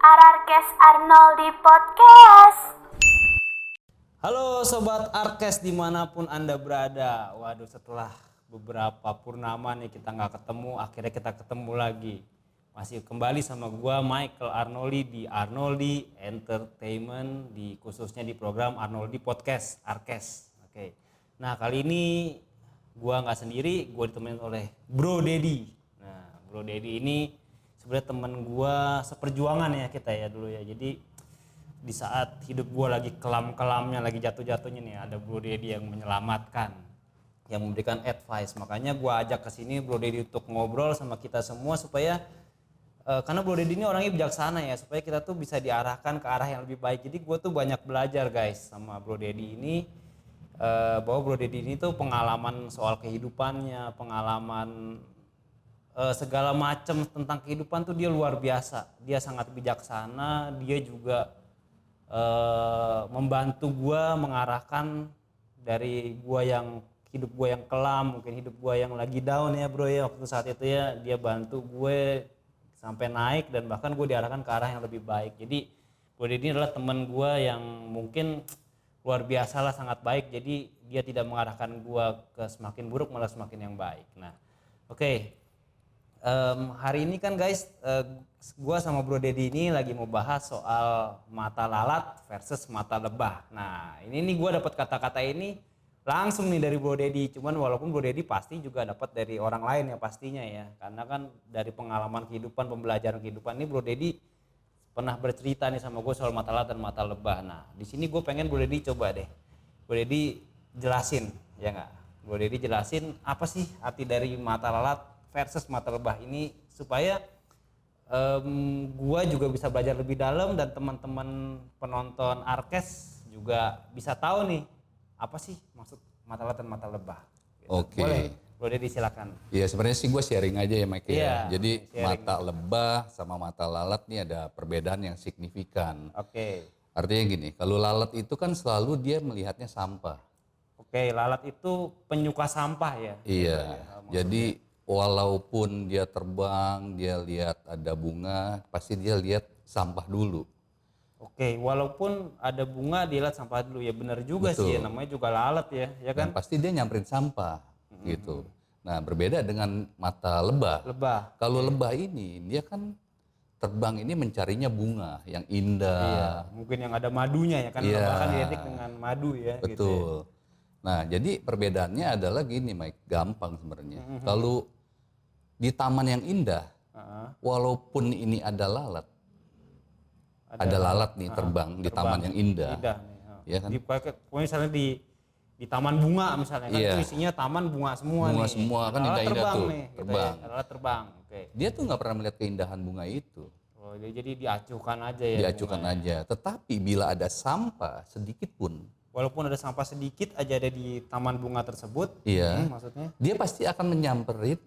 Ararkes Arnoldi Podcast. Halo Sobat Arkes dimanapun Anda berada. Waduh, setelah beberapa purnama nih kita nggak ketemu, akhirnya kita ketemu lagi. Masih kembali sama gua Michael Arnoldi di Arnoldi Entertainment, khususnya di program Arnoldi Podcast Arkes. Oke. Nah, kali ini gua nggak sendiri, gua ditemenin oleh Bro Dedi. Nah, Bro Dedi ini sebenarnya teman gua seperjuangan ya kita ya dulu ya. Jadi di saat hidup gue lagi kelam-kelamnya, lagi jatuh-jatuhnya nih, ada Bro Dedi yang menyelamatkan, yang memberikan advice. Makanya gue ajak ke sini Bro Dedi untuk ngobrol sama kita semua supaya karena Bro Dedi ini orangnya bijaksana ya, supaya kita tuh bisa diarahkan ke arah yang lebih baik. Jadi gue tuh banyak belajar guys sama Bro Dedi ini, bahwa Bro Dedi ini tuh pengalaman soal kehidupannya, pengalaman segala macam tentang kehidupan tuh dia luar biasa. Dia sangat bijaksana, dia juga membantu gue mengarahkan dari gue yang hidup gue yang kelam, mungkin hidup gue yang lagi down ya bro ya, waktu saat itu ya dia bantu gue sampai naik dan bahkan gue diarahkan ke arah yang lebih baik. Jadi Bro Dedi adalah teman gue yang mungkin luar biasa lah, sangat baik. Jadi dia tidak mengarahkan gue ke semakin buruk, malah semakin yang baik. Nah oke. Hari ini kan guys, gue sama Bro Dedi ini lagi mau bahas soal mata lalat versus mata lebah. Nah ini nih gue dapat kata-kata ini langsung nih dari Bro Dedi. Cuman walaupun Bro Dedi pasti juga dapat dari orang lain ya pastinya ya. Karena kan dari pengalaman kehidupan, pembelajaran kehidupan ini Bro Dedi pernah bercerita nih sama gue soal mata lalat dan mata lebah. Nah di sini gue pengen Bro Dedi coba deh, Bro Dedi jelasin ya nggak? Bro Dedi jelasin apa sih arti dari mata lalat versus mata lebah ini supaya gua juga bisa belajar lebih dalam dan teman-teman penonton Arkes juga bisa tahu nih apa sih maksud mata lalat dan mata lebah. Gitu. Oke. Boleh, boleh disilakan. Iya sebenarnya sih gue sharing aja ya Mike Iya, ya. Jadi sharing. mata lebah sama mata lalat nih ada perbedaan yang signifikan. Oke. Artinya gini, kalau lalat itu kan selalu dia melihatnya sampah. Oke, lalat itu penyuka sampah ya. Iya. Gitu ya, Jadi walaupun dia terbang, dia lihat ada bunga, pasti dia lihat sampah dulu. Oke, walaupun ada bunga dia lihat sampah dulu ya, benar juga Betul. sih ya, namanya juga lalat ya kan? Dan pasti dia nyamperin sampah gitu. Nah berbeda dengan mata lebah. Lebah. Kalau lebah ini dia kan terbang ini mencarinya bunga yang Iya, indah. mungkin yang ada madunya ya kan, Iya. lebah kan identik dengan madu ya. Gitu ya. Betul. Nah, jadi perbedaannya adalah gini, Mike, gampang sebenarnya. Kalau di taman yang indah, walaupun ini ada lalat, ada lalat nih terbang di taman yang indah, Indah nih. ya kan? Misalnya di taman bunga misalnya kan, Iya. itu isinya taman bunga semua Bunga nih. semua kan Lalat indah-indah terbang tuh, nih, gitu terbang. ya. Lalat terbang. Oke. Dia tuh nggak pernah melihat keindahan bunga itu, Oh, jadi diacuhkan aja ya. diacukan bunganya. aja. Tetapi bila ada sampah sedikit pun, Walaupun ada sampah sedikit aja ada di taman bunga tersebut, iya, maksudnya. dia pasti akan menyamperin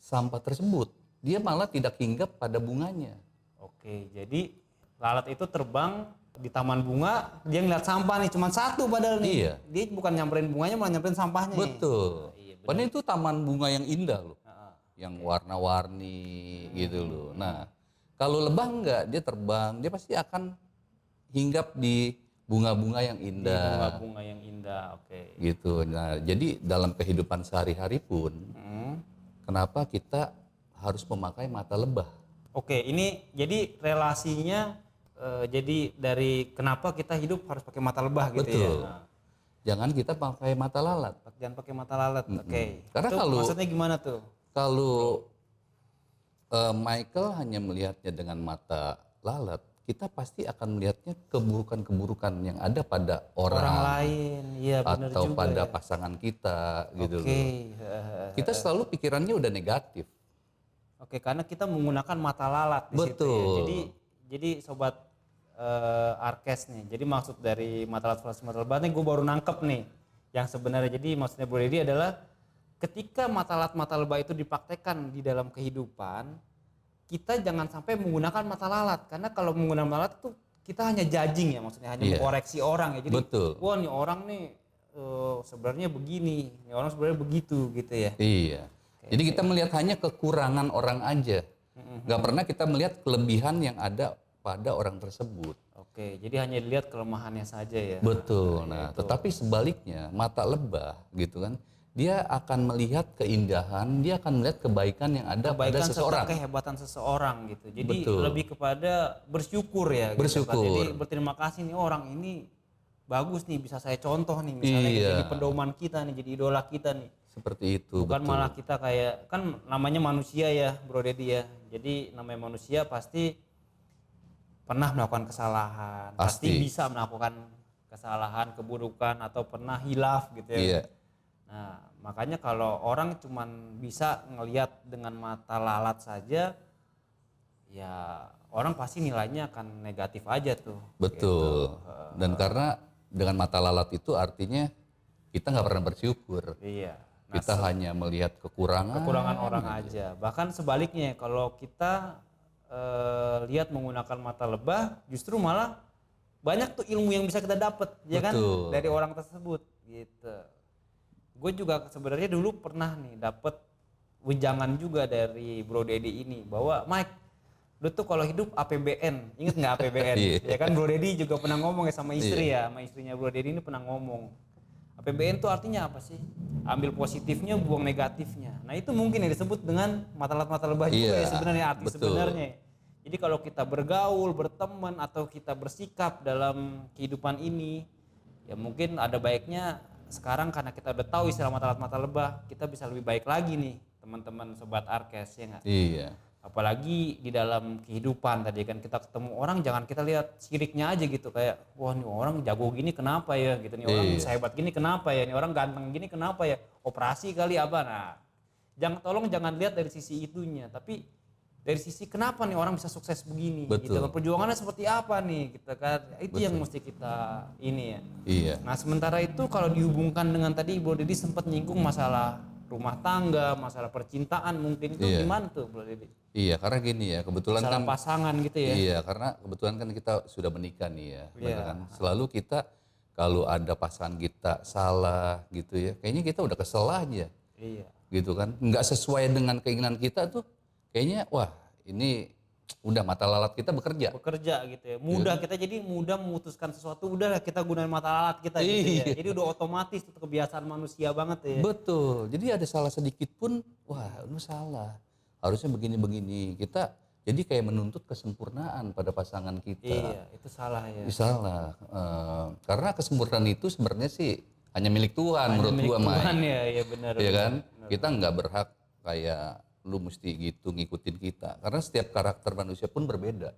sampah tersebut. Dia malah tidak hinggap pada bunganya. Oke, jadi lalat itu terbang di taman bunga, dia ngeliat sampah nih, cuma satu padahal nih. Iya. Dia bukan nyamperin bunganya, malah nyamperin sampahnya. Betul. Iya, benar. Padahal itu taman bunga yang indah loh, yang warna-warni gitu loh. Nah, kalau lebah enggak, dia terbang, dia pasti akan hinggap di bunga-bunga yang indah. Bunga-bunga yang indah, oke. Gitu. Nah, jadi dalam kehidupan sehari-hari pun, kenapa kita harus memakai mata lebah? Oke, ini jadi relasinya, jadi dari kenapa kita hidup harus pakai mata lebah gitu Betul. ya. Nah, Jangan kita pakai mata lalat. jangan pakai mata lalat, oke. Karena Itu kalau- maksudnya gimana tuh? Kalau Michael hanya melihatnya dengan mata lalat, kita pasti akan melihatnya keburukan-keburukan yang ada pada Orang lain, iya benar atau juga. pada Ya. pasangan kita gitu Oke, loh. Kita selalu pikirannya udah negatif. oke, karena kita menggunakan mata lalat di situ ya. Betul. Jadi sobat Arkes nih. Jadi maksud dari mata lalat versus mata lebah nih gue baru nangkep nih. Yang sebenarnya jadi maksudnya Bro Dedi adalah ketika mata lalat mata lebah itu dipraktekkan di dalam kehidupan, kita jangan sampai menggunakan mata lalat, karena kalau menggunakan mata lalat itu kita hanya judging ya, maksudnya hanya Iya. mengkoreksi orang ya. Jadi Betul. wah nih orang nih sebenarnya begini, nih orang sebenarnya begitu gitu ya. Iya. Jadi kita melihat hanya kekurangan orang aja. Gak pernah kita melihat kelebihan yang ada pada orang tersebut. Oke, jadi hanya dilihat kelemahannya saja ya. Betul. Nah, tetapi sebaliknya mata lebah gitu kan, dia akan melihat keindahan, dia akan melihat kebaikan yang ada pada Kebaikan seseorang. serta kehebatan seseorang gitu. Jadi Betul. lebih kepada bersyukur ya. Gitu kan. Bersyukur. Jadi berterima kasih nih orang ini bagus nih, bisa saya contoh nih misalnya Iya. jadi pedoman kita nih, jadi idola kita nih. Seperti itu. Bukan betul. malah kita kayak, kan namanya manusia ya Bro Dedi ya. Jadi namanya manusia pasti pernah melakukan kesalahan, pasti Pasti. bisa melakukan kesalahan, keburukan atau pernah hilaf gitu ya. Iya. Nah, makanya kalau orang cuman bisa ngelihat dengan mata lalat saja, ya orang pasti nilainya akan negatif aja tuh. Betul. Dan karena dengan mata lalat itu artinya kita nggak pernah bersyukur. Iya. Nah, Kita hanya melihat kekurangan. kekurangan orang aja. Bahkan sebaliknya, kalau kita lihat menggunakan mata lebah, justru malah banyak tuh ilmu yang bisa kita dapat, ya kan, Betul. dari orang tersebut, gitu. Gue juga sebenarnya dulu pernah nih dapat wejangan juga dari Bro Dedi ini bahwa Mike, lu tuh kalau hidup APBN, inget nggak APBN? Ya kan Bro Dedi juga pernah ngomong ya sama istri ya, sama istrinya Bro Dedi ini pernah ngomong. APBN tuh artinya apa sih? Ambil positifnya, buang negatifnya. Nah itu mungkin yang disebut dengan mata lebah juga Iya, ya sebenarnya arti betul. sebenarnya. Jadi kalau kita bergaul, berteman atau kita bersikap dalam kehidupan ini, ya mungkin ada baiknya sekarang karena kita udah tahu istilah mata lebah, kita bisa lebih baik lagi nih teman-teman sobat Arkes ya nggak? Iya. Apalagi di dalam kehidupan tadi kan kita ketemu orang, jangan kita lihat siriknya aja gitu, kayak wah nih orang jago gini kenapa ya gitu, nih orang sehebat gini kenapa ya, nih orang ganteng gini kenapa ya, operasi kali apa. Nah jangan lihat dari sisi itunya, tapi dari sisi kenapa nih orang bisa sukses begini. Betul. Gitu, perjuangannya seperti apa nih gitu kan, itu yang mesti kita ini ya. Iya. Nah sementara itu kalau dihubungkan dengan tadi Bro Dedi sempat nyinggung masalah rumah tangga, masalah percintaan mungkin itu gimana tuh Bro Dedi? Iya, karena gini ya, kebetulan Masalah kan pasangan gitu ya. Iya, karena kebetulan kan kita sudah menikah nih ya. Iya. bener kan? Selalu kita kalau ada pasangan kita salah gitu ya, kayaknya kita udah kesel aja. Iya. Gitu kan. Nggak sesuai dengan keinginan kita tuh kayaknya wah, ini udah mata lalat kita bekerja. Bekerja gitu ya. Mudah kita jadi mudah memutuskan sesuatu, udah kita gunain mata alat kita gitu ya. Jadi udah otomatis itu kebiasaan manusia banget ya. Betul. Jadi ada salah sedikit pun, wah, lu salah. Harusnya begini-begini. Kita jadi kayak menuntut kesempurnaan pada pasangan kita. Iya, itu salah ya. Salah. Karena kesempurnaan itu sebenarnya sih hanya milik Tuhan menurut Milik gua, Mai. Tuhan ya, ya benar. Iya kan? Kita nggak berhak kayak lu mesti gitu ngikutin kita. Karena setiap karakter manusia pun berbeda.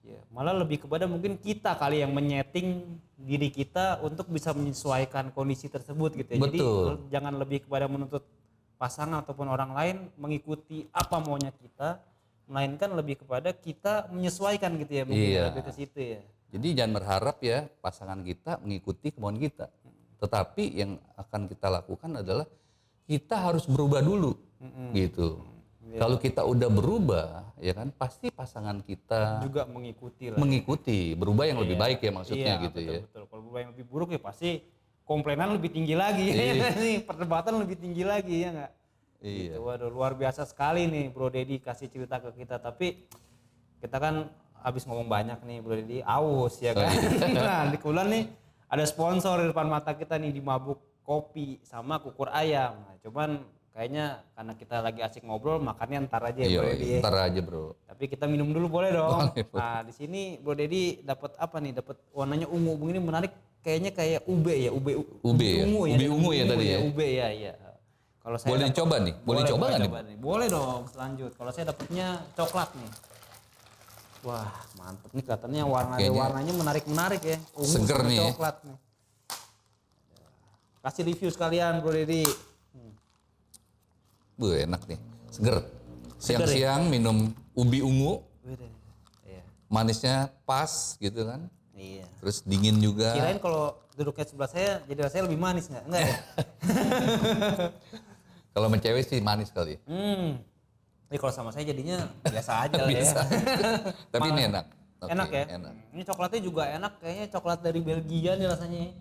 Ya, malah lebih kepada mungkin kita kali yang menyeting diri kita untuk bisa menyesuaikan kondisi tersebut gitu ya. Jadi Betul. jangan lebih kepada menuntut pasangan ataupun orang lain mengikuti apa maunya kita, melainkan lebih kepada kita menyesuaikan gitu ya, mungkin Iya. lebih ke situ ya. Jadi jangan berharap ya pasangan kita mengikuti kemauan kita. Tetapi yang akan kita lakukan adalah kita harus berubah dulu. Gitu. Kalau kita udah berubah, ya kan, pasti pasangan kita Juga mengikuti lah. mengikuti, berubah yang lebih baik ya maksudnya Iya, gitu betul, ya. betul. Kalau berubah yang lebih buruk ya pasti komplainan lebih tinggi lagi ya nggak nih, perdebatan lebih tinggi lagi ya nggak? Iya. Gitu. Waduh luar biasa sekali nih Bro Dedi kasih cerita ke kita, tapi kita kan habis ngomong banyak nih Bro Dedi, aus ya kan. Nah di kebetulan nih ada sponsor di depan mata kita nih di Mabuk Kopi sama Kukur Ayam. Nah, cuman kayaknya karena kita lagi asik ngobrol makannya ntar aja ya Iya, Bro Dedi. ntar aja bro. Tapi kita minum dulu boleh dong. Boleh, Nah di sini Bro Dedi dapat apa nih? Dapat warnanya ungu ini menarik. Kayaknya kayak ube ya, ube ya? ungu ya. Ube ungu ya tadi ya? Ube ya, iya. Kalau saya Boleh dapet- dicoba nih? Boleh coba nggak nih? coba nih? Boleh dong, selanjut. Kalau saya dapatnya coklat nih. Wah mantep nih, katanya warnanya menarik ya. Ungu Seger sama nih ya. coklat nih. Kasih review sekalian Bro Dedi. Enak nih, seger. Siang-siang minum ubi ungu, Iya. manisnya pas gitu kan. Iya. Terus dingin juga. Kirain kalau duduknya sebelah saya jadi rasanya lebih manis nggak? Enggak ya? Kalau sama cewek sih manis kali. Ini kalau sama saya jadinya biasa aja lah ya. Tapi ini enak. Oke, Enak ya? Enak. Ini coklatnya juga enak, kayaknya coklat dari Belgia nih rasanya.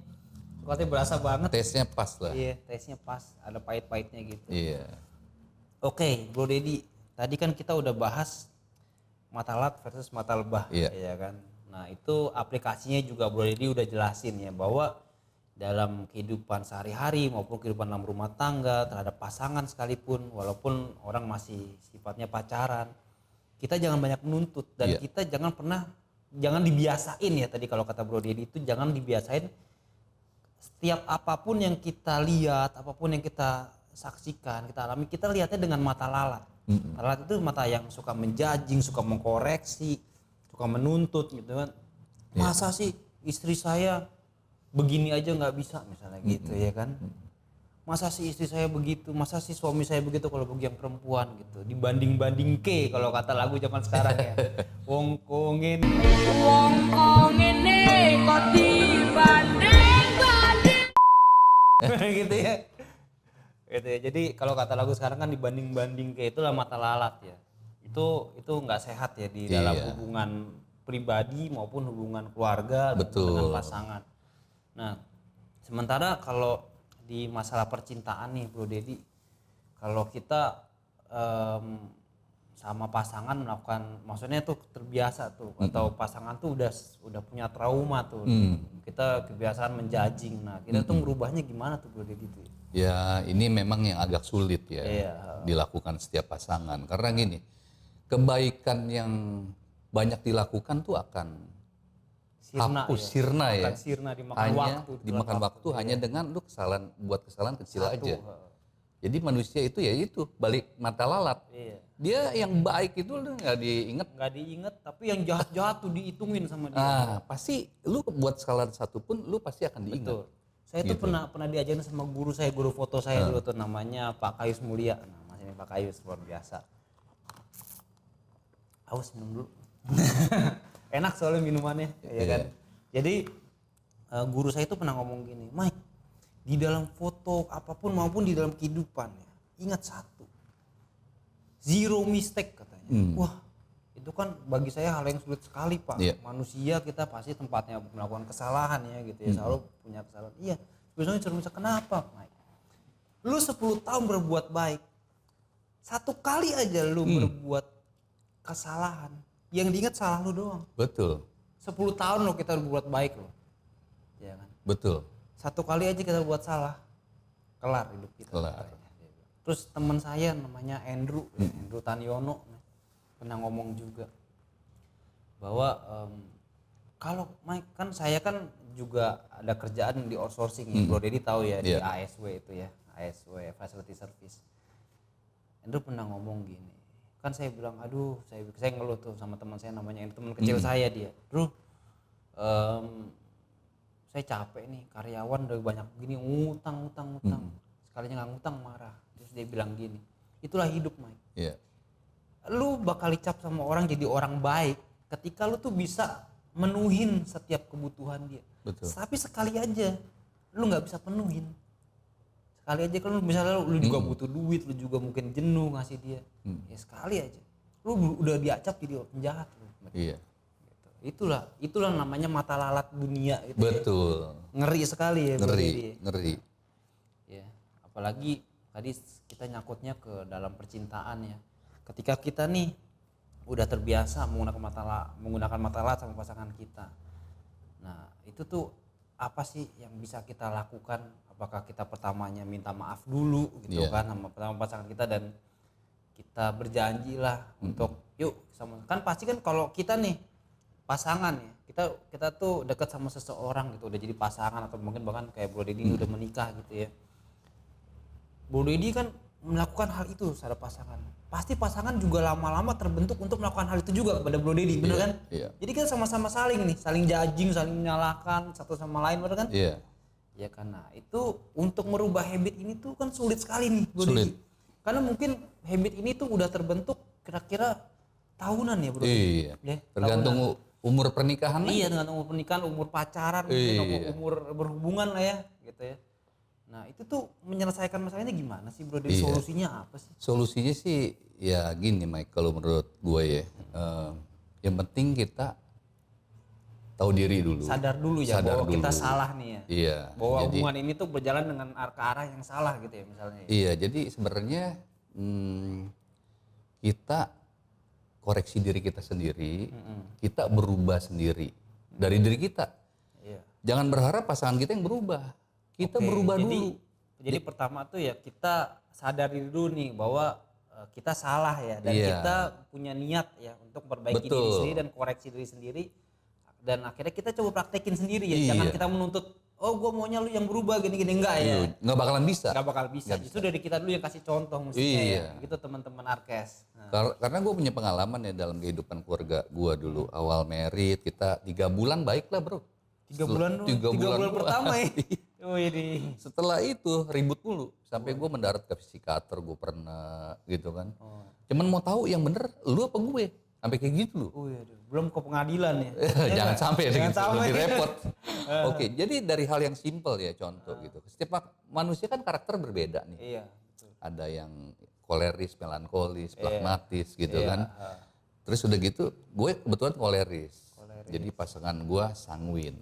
Coklatnya berasa banget. Tesnya pas lah. Iya, taste-nya pas, ada pahit-pahitnya gitu. Iya. Oke, Bro Dedi, tadi kan kita udah bahas Matalat versus mata lebah, Iya. ya kan. Nah itu aplikasinya juga Bro Deddy udah jelasin ya, bahwa dalam kehidupan sehari-hari maupun kehidupan dalam rumah tangga terhadap pasangan sekalipun, walaupun orang masih sifatnya pacaran, kita jangan banyak menuntut dan Iya. kita jangan dibiasain ya, tadi kalau kata Bro Deddy itu jangan dibiasain setiap apapun yang kita lihat, apapun yang kita saksikan, kita alami, kita lihatnya dengan mata lalat. Mata lalat itu mata yang suka menjudging, suka mengkoreksi, suka menuntut gitu kan. Masa sih istri saya begini aja nggak bisa misalnya gitu ya kan. Masa sih istri saya begitu, masa sih suami saya begitu kalau bagi yang perempuan gitu. Dibanding-banding ke kalau kata lagu zaman sekarang ya. Wong kongin kok dibanding-banding gitu ya. Gitu ya. Jadi kalau kata lagu sekarang kan dibanding-banding ke itulah mata lalat ya. Itu nggak sehat ya di dalam hubungan pribadi maupun hubungan keluarga dengan pasangan. Nah, sementara kalau di masalah percintaan nih Bro Deddy, kalau kita sama pasangan melakukan, maksudnya tuh terbiasa tuh atau pasangan tuh udah punya trauma tuh, kita kebiasaan menjudging. Nah, kita tuh merubahnya gimana tuh Bro Deddy tuh? Ya ini memang yang agak sulit ya dilakukan setiap pasangan, karena gini, kebaikan yang banyak dilakukan tuh akan sirna ya. Sirna dimakan hanya waktu. Dimakan waktu hanya dengan lu buat kesalahan kecil aja. Jadi manusia itu ya itu balik mata lalat. Iya. Dia yang baik itu lu nggak diinget, tapi yang jahat-jahat tuh dihitungin sama dia. Ah, pasti lu buat kesalahan satu pun lu pasti akan diingat. Betul. Saya tuh pernah diajarin sama guru saya, guru foto saya dulu tuh, namanya Pak Kayus Mulia. Nah, masih Pak Kayus luar biasa. Awas minum dulu. Enak soalnya minumannya, ya kan. Jadi guru saya itu pernah ngomong gini, Mike, di dalam foto apapun maupun di dalam kehidupan ya, ingat satu, zero mistake katanya. Wah, itu kan bagi saya hal yang sulit sekali Pak. Manusia kita pasti tempatnya melakukan kesalahan ya gitu ya, selalu punya kesalahan. Iya, biasanya zero mistake. Kenapa Mike? Lu 10 tahun berbuat baik, satu kali aja lu berbuat kesalahan, yang diingat salah lu doang. Betul. 10 tahun lo kita berbuat baik lo, ya kan? Betul. Satu kali aja kita buat salah, kelar hidup kita. Kelar. Terus teman saya namanya Andrew Tanyono pernah ngomong juga bahwa kalau Mike, kan saya kan juga ada kerjaan di outsourcing ya, Bro Deddy tahu ya, di ASW itu ya, ASW Facility Service. Andrew pernah ngomong gini, kan saya bilang aduh, saya ngeluh tuh sama teman saya namanya, teman kecil saya dia, Bro, saya capek nih, karyawan udah banyak gini, ngutang, sekalinya nggak ngutang marah. Terus dia bilang gini, itulah hidup Mike. Lu bakal dicap sama orang jadi orang baik ketika lu tuh bisa menuhin setiap kebutuhan dia. Betul. Tapi sekali aja lu nggak bisa penuhin, sekali aja kalau misalnya lu juga butuh duit, lu juga mungkin jenuh ngasih dia, ya sekali aja lu udah diacap jadi penjahat lu. Iya. Itulah namanya mata lalat dunia gitu. Betul. Ya. Ngeri sekali ya. Ngeri. Ya, apalagi tadi kita nyangkutnya ke dalam percintaan ya. Ketika kita nih udah terbiasa menggunakan mata lalat sama pasangan kita. Nah, itu tuh apa sih yang bisa kita lakukan? Apakah kita pertamanya minta maaf dulu gitu kan sama pasangan kita, dan kita berjanji lah untuk yuk sama, kan pasti kan kalau kita nih pasangan ya, kita tuh dekat sama seseorang gitu, udah jadi pasangan atau mungkin bahkan kayak Bro Deddy udah menikah gitu ya. Bro Deddy kan melakukan hal itu terhadap pasangan, pasti pasangan juga lama-lama terbentuk untuk melakukan hal itu juga kepada Bro Deddy, bener kan? Iya. Jadi kita sama-sama saling judging, saling menyalahkan satu sama lain, bener kan? Iya. Ya karena itu untuk merubah habit ini tuh kan sulit sekali nih Bro Deddy. Karena mungkin habit ini tuh udah terbentuk kira-kira tahunan ya Bro Deddy. Iya. Tergantung umur pernikahan. Iya, dengan umur pernikahan, umur pacaran, umur berhubungan lah ya, gitu ya. Nah itu tuh menyelesaikan masalahnya gimana sih Bro Deddy? Solusinya apa sih? Solusinya sih ya gini Mike, kalau menurut gue ya, yang penting kita tahu diri dulu. Sadar dulu ya bahwa kita salah nih ya. Iya. Bahwa hubungan ini tuh berjalan dengan ke arah yang salah gitu ya misalnya. Iya, jadi sebenarnya kita koreksi diri kita sendiri, kita berubah sendiri dari diri kita. Iya. Jangan berharap pasangan kita yang berubah. Kita berubah dulu. Jadi pertama tuh ya kita sadari dulu nih bahwa kita salah ya dan Iya. kita punya niat ya untuk perbaiki diri Betul. sendiri dan koreksi diri sendiri dan akhirnya kita coba praktekin sendiri ya. Iya. Jangan kita menuntut oh gue maunya lu yang berubah gini-gini enggak ya. Nggak bakalan bisa. Nggak bakal bisa. Justru dari kita dulu yang kasih contoh mestinya Iya. ya. Gitu teman-teman Arkes. Nah, Karena gue punya pengalaman ya dalam kehidupan keluarga gue dulu. Awal merit kita 3 bulan baik lah bro. 3 bulan lu, 3 tiga bulan bulan pertama ya. Oh ini. Setelah itu ribut mulu. Sampai gue mendarat ke psikiater gue pernah gitu kan. Cuman mau tahu yang bener lu apa gue. Sampai kayak gitu loh. Oh iya, belum ke pengadilan ya. Jangan sampai Jangan gitu, sampai. lebih repot. Oke, jadi dari hal yang simpel ya contoh gitu. Setiap manusia kan karakter berbeda nih. Iya. Betul. Ada yang koleris, melankolis, pragmatis gitu Iya, kan. Terus udah gitu, gue kebetulan koleris. Koleris. Jadi pasangan gue sanguin.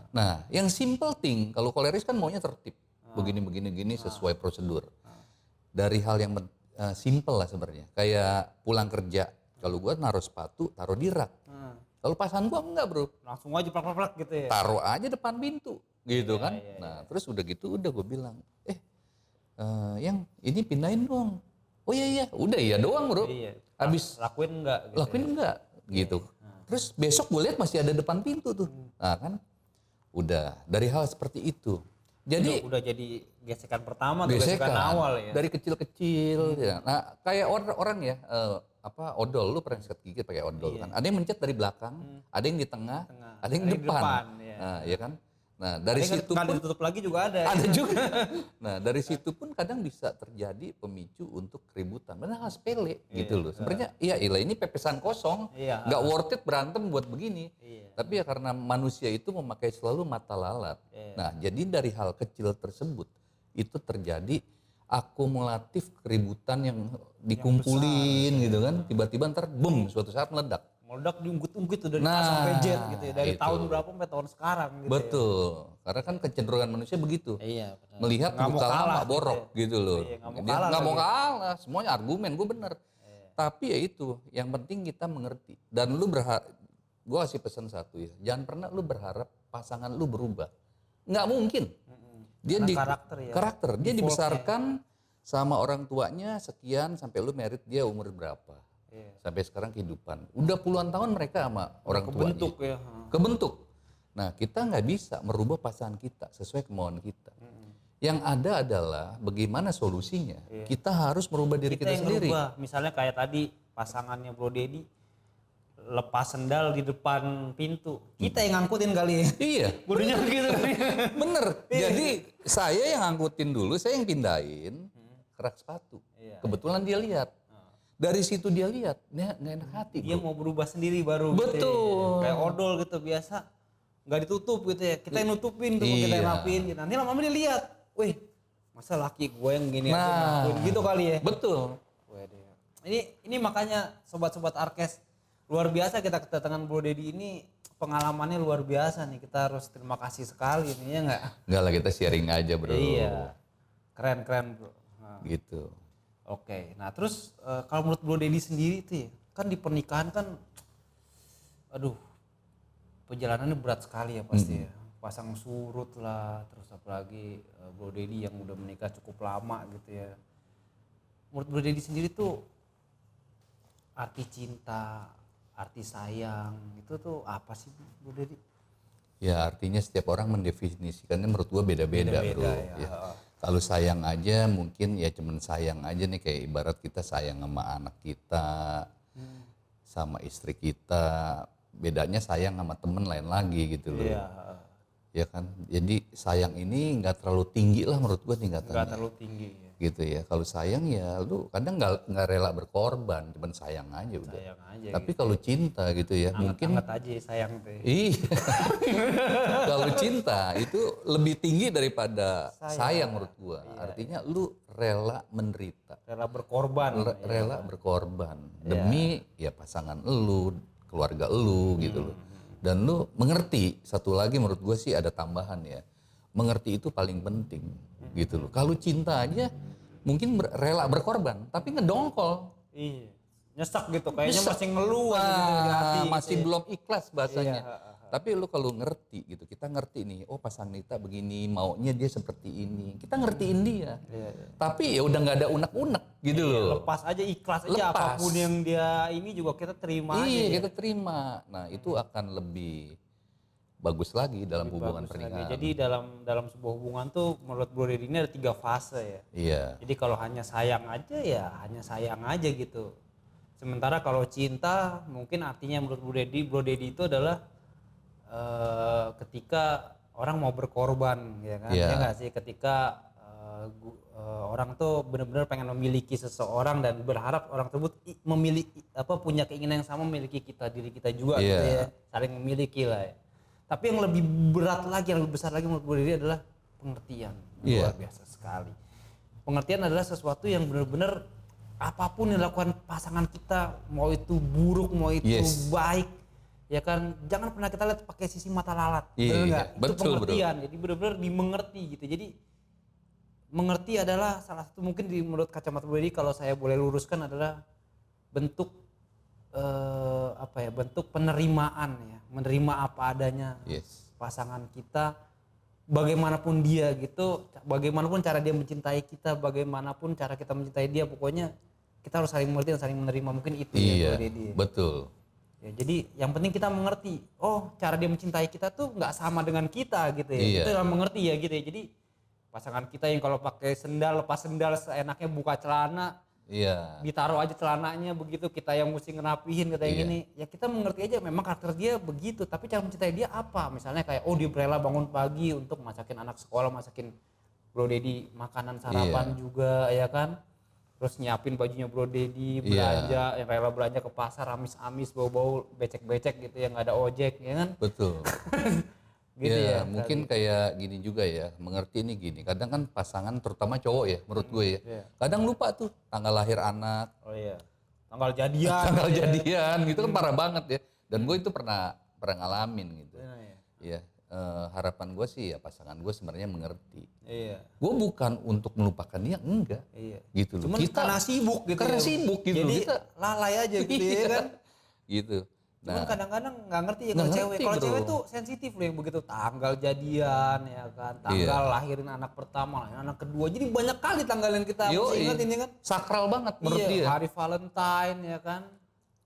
Nah, yang simple thing, kalau koleris kan maunya tertib. Begini sesuai prosedur. Dari hal yang simple lah sebenarnya. Kayak pulang kerja, kalau gue naruh sepatu, taruh di rak. Kalau pasangan gue enggak bro, Langsung aja plak-plak gitu ya. taruh aja depan pintu gitu kan. Nah terus udah gitu udah gue bilang, yang ini pindahin dong. Oh iya udah iya doang bro. Iya. Habis Lakuin enggak gitu. lakuin enggak gitu. Terus besok gue lihat masih ada depan pintu tuh. Nah kan udah dari hal seperti itu. Jadi Udah jadi gesekan pertama tuh, gesekan awal ya. dari kecil-kecil ya. Nah kayak orang ya odol, lu pernah sikat gigi pakai odol kan. Ada yang mencet dari belakang, ada yang di tengah, ada yang di depan. ya. Nah, ya kan? Nah, dari Tapi situ nggak pun ditutup lagi juga ada. ada juga. Nah, dari situ pun kadang bisa terjadi pemicu untuk keributan. Padahal sepele gitu loh. Sebenarnya iya ini pepesan kosong. Iya. Nggak worth it berantem buat begini. Iya. Tapi ya karena manusia itu memakai selalu mata lalat. Nah, jadi dari hal kecil tersebut itu terjadi akumulatif keributan yang dikumpulin gitu kan. Tiba-tiba ntar boom suatu saat meledak. Meledak diungkit-ungkit tuh dari A Nah, sampai Z gitu ya. Dari itu. tahun berapa sampai tahun sekarang gitu. Betul. Karena kan kecenderungan manusia begitu. Iya, benar. Melihat Nggak mau buka kalah lama gitu borok gitu loh. Iya, nggak mau Dia kalah nggak mau lagi. kalah, semuanya argumen gue bener. Tapi ya itu, yang penting kita mengerti. Dan lu berharap, gue kasih pesan satu ya, jangan pernah lu berharap pasangan lu berubah. Nggak mungkin. Dia Karena karakter ya. karakter. Dia Defaultnya. dibesarkan sama orang tuanya sekian sampai lu merit dia umur berapa. Iya. Sampai sekarang kehidupan. Udah puluhan tahun mereka sama orang tuanya. Kebentuk ya. Kebentuk. Nah kita nggak bisa merubah pasangan kita sesuai kemauan kita. Yang ada adalah bagaimana solusinya. Kita harus merubah diri kita yang sendiri. ngerubah. Misalnya kayak tadi pasangannya Bro Dedi lepas sendal di depan pintu. Kita yang ngangkutin kali ya. Iya, Bodohnya gitu. bener. Jadi saya yang angkutin dulu, saya yang pindahin ke rak sepatu. Iya. Kebetulan dia lihat. Dari situ dia lihat, dia nggak enak hati. Dia bro. mau berubah sendiri baru. Betul. Gitu ya. Kayak odol gitu biasa. Nggak ditutup gitu ya. Kita yang nutupin tuh, kita yang Iya. rapiin. Gitu. Nanti lama-lama dia lihat. Wih, masa laki gue yang gini aja Nah. ngelakuin gitu kali ya. Betul. Waduh. Ini makanya sobat-sobat Arkes luar biasa kita kedatangan Bro Dedi ini, pengalamannya luar biasa nih. Kita harus terima kasih sekali nih ya nggak? Enggak lah, kita sharing aja bro. Iya. Keren Bro. Nah, Gitu. Oke. Nah terus kalau menurut Bro Dedi sendiri tuh ya, kan di pernikahan kan aduh perjalanannya berat sekali ya pasti ya. Pasang surut lah, terus apalagi Bro Dedi yang udah menikah cukup lama gitu ya. Menurut Bro Dedi sendiri tuh arti cinta, arti sayang itu tuh apa sih Bro Dedi? Ya artinya setiap orang mendefinisikannya menurut gua beda-beda bro. Beda-beda, ya. Kalau sayang aja mungkin ya cuman sayang aja nih, kayak ibarat kita sayang sama anak kita, sama istri kita. Bedanya sayang sama temen lain lagi gitu loh. Iya, Ya kan. Jadi sayang ini nggak terlalu tinggi lah menurut gua nggak tingkatannya. terlalu tinggi ya. Gitu ya. Kalau sayang ya lu kadang nggak rela berkorban, cuman sayang aja udah. Sayang aja. Tapi kalau cinta gitu ya mungkin Angkat aja sayang tuh. Ya. iya. Kalau cinta itu lebih tinggi daripada sayang menurut gua. Artinya lu rela menderita, Rela berkorban. rela berkorban demi ya pasangan lu, keluarga lu gitu loh. Dan lu mengerti, satu lagi menurut gua sih ada tambahan ya. Mengerti itu paling penting gitu loh. Kalau cinta aja mungkin rela berkorban tapi ngedongkol. Iya. nyesek gitu, kayaknya Nyesek. masih ngeluh aja gitu di hati. Masih gitu ya. belum ikhlas bahasanya. Iya, Tapi lu kalau ngerti gitu, kita ngerti nih, oh pasangan kita begini, maunya dia seperti ini. Kita ngertiin dia. Tapi ya udah nggak ada unek-unek gitu loh. Lepas aja, ikhlas aja, Lepas. apapun yang dia ini juga kita terima aja. Iya, ya. kita terima. Nah, itu akan lebih bagus lagi dalam hubungan Bagus pernikahan. lagi. Jadi dalam sebuah hubungan tuh menurut Bro Deddy ini ada 3 fase ya. Iya. Jadi kalau hanya sayang aja ya hanya sayang aja gitu. Sementara kalau cinta mungkin artinya menurut Bro Deddy itu adalah ketika orang mau berkorban ya kan. Iya. Ya nggak sih, ketika orang tuh benar-benar pengen memiliki seseorang dan berharap orang tersebut memiliki punya keinginan yang sama memiliki diri kita juga gitu Iya. ya. Saling memiliki lah ya. Tapi yang lebih berat lagi, yang lebih besar lagi menurut Bro Deddy adalah pengertian. Iya. Luar biasa sekali. Pengertian adalah sesuatu yang benar-benar apapun yang dilakukan pasangan kita, mau itu buruk, mau itu Yes. baik, ya kan, jangan pernah kita lihat pakai sisi mata lalat. Iya, Benar nggak? Itu betul, pengertian. Jadi benar-benar dimengerti gitu. Jadi mengerti adalah salah satu mungkin menurut kacamata Bro Deddy, kalau saya boleh luruskan, adalah bentuk bentuk penerimaan ya, menerima apa adanya Yes. pasangan kita, bagaimanapun dia gitu, bagaimanapun cara dia mencintai kita, bagaimanapun cara kita mencintai dia, pokoknya kita harus saling mengerti dan saling menerima, mungkin itu ya Iya, Bro Deddy. betul. Ya, jadi yang penting kita mengerti, oh cara dia mencintai kita tuh nggak sama dengan kita gitu ya, Iya. itu yang mengerti ya gitu ya. Jadi pasangan kita yang kalau pakai sendal, lepas sendal seenaknya, buka celana, Iya. ditaruh aja celananya begitu, kita yang mesti ngerapihin, kita yang Iya. ini, ya kita mengerti aja memang karakter dia begitu, tapi cara mencintai dia apa, misalnya kayak oh dia rela bangun pagi untuk masakin anak sekolah, masakin Bro Deddy makanan sarapan juga ya kan, terus nyiapin bajunya Bro Deddy, belanja, yang rela belanja ke pasar amis-amis, bau-bau becek-becek gitu, yang nggak ada ojek ya kan. Betul. Gitu ya, mungkin kayak gini juga ya, mengerti ini gini. Kadang kan pasangan, terutama cowok ya, menurut gue ya. Iya. Kadang lupa tuh tanggal lahir anak, Oh iya, tanggal jadian. tanggal gitu ya. jadian gitu kan parah banget ya. Dan gue itu pernah ngalamin gitu. Iya, iya. Iya, harapan gue sih ya pasangan gue sebenarnya mengerti. Iya. Gue bukan untuk melupakan dia, enggak. Iya. Gitu loh. Cuman karena sibuk gitu. karena ya. sibuk gitu. Jadi Kita- lalai aja gitu ya Iya. kan. Gitu. Cuman Nah, kadang-kadang nggak ngerti ya Nggak kalau cewek. ngerti, Kalau bro. cewek tuh sensitif loh yang begitu, tanggal jadian ya kan, tanggal Iya. lahirin anak pertama, lahirin anak kedua. Jadi banyak kali tanggal yang kita mesti yoi. ingat ini kan. sakral banget menurut Iya, dia. hari Valentine ya kan.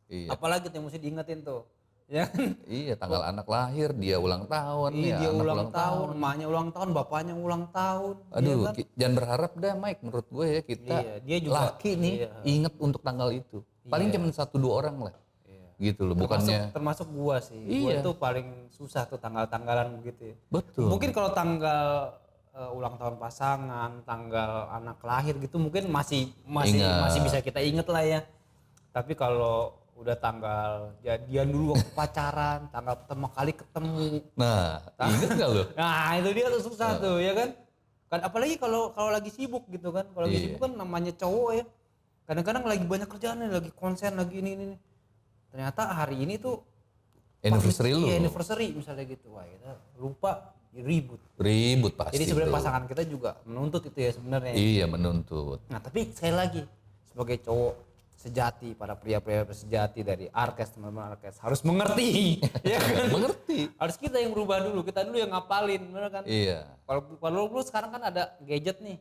Iya. Apalagi tuh yang mesti diingetin tuh. Ya kan? Iya, tanggal anak lahir, dia ulang tahun, Iya, ya, dia anak ulang tahun, emaknya ulang tahun, bapaknya ulang tahun. Aduh, ya kan? jangan berharap dah Mike, menurut gue ya kita Iya, dia juga- laki nih iya. inget untuk tanggal itu. Paling cuma 1-2 orang lah. Gitu loh, bukannya termasuk gua sih. Gua Iya. tuh paling susah tuh tanggal-tanggalan begitu ya. betul. Mungkin kalau tanggal ulang tahun pasangan, tanggal anak lahir gitu mungkin masih Ingat. bisa kita inget lah ya. Tapi kalau udah tanggal jadian dulu waktu pacaran, tanggal pertama kali ketemu. Nah, inget gak lo? Nah, itu dia tuh susah tuh ya kan. Kan apalagi kalau lagi sibuk gitu kan. Kalau lagi Iya. sibuk kan namanya cowok ya. Kadang-kadang lagi banyak kerjaan nih, lagi konsen, lagi ini. Ternyata hari ini tuh Anniversary lu. Iya, anniversary misalnya gitu. Wah, kita lupa, ribut. Ribut pasti. Jadi sebenarnya bro. pasangan kita juga menuntut itu ya sebenarnya. Iya, menuntut. Nah, tapi sekali lagi sebagai cowok sejati, para pria-pria sejati dari Arkes, teman-teman Arkes harus mengerti. Ya kan? Mengerti. Harus kita yang berubah dulu, kita dulu yang ngapalin, bener kan? Iya. Kalau lu sekarang kan ada gadget nih.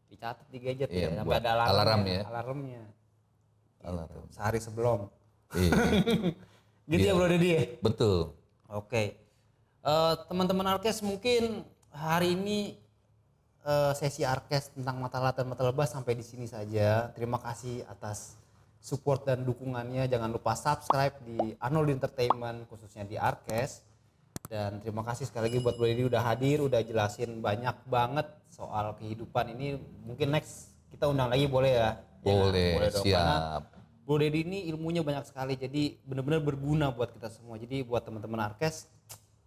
Dicatat di gadget Iya, ya, sampai buat ada alarm ya. Alarmnya. Alarm. Sehari sebelum. Iya. Gitu ya Bro Deddy ya? Betul. Oke. Teman-teman Arkes, mungkin hari ini sesi Arkes tentang mata lalat dan mata lebas sampai di sini saja. Terima kasih atas support dan dukungannya. Jangan lupa subscribe di Arnold Entertainment, khususnya di Arkes. Dan terima kasih sekali lagi buat Bro Deddy udah hadir, udah jelasin banyak banget soal kehidupan ini. Mungkin next kita undang lagi boleh ya? Boleh, Boleh dong, karena siap. Bro Deddy ini ilmunya banyak sekali, jadi benar-benar berguna buat kita semua. Jadi buat teman-teman Arkes,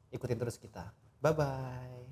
ikutin terus kita. Bye-bye.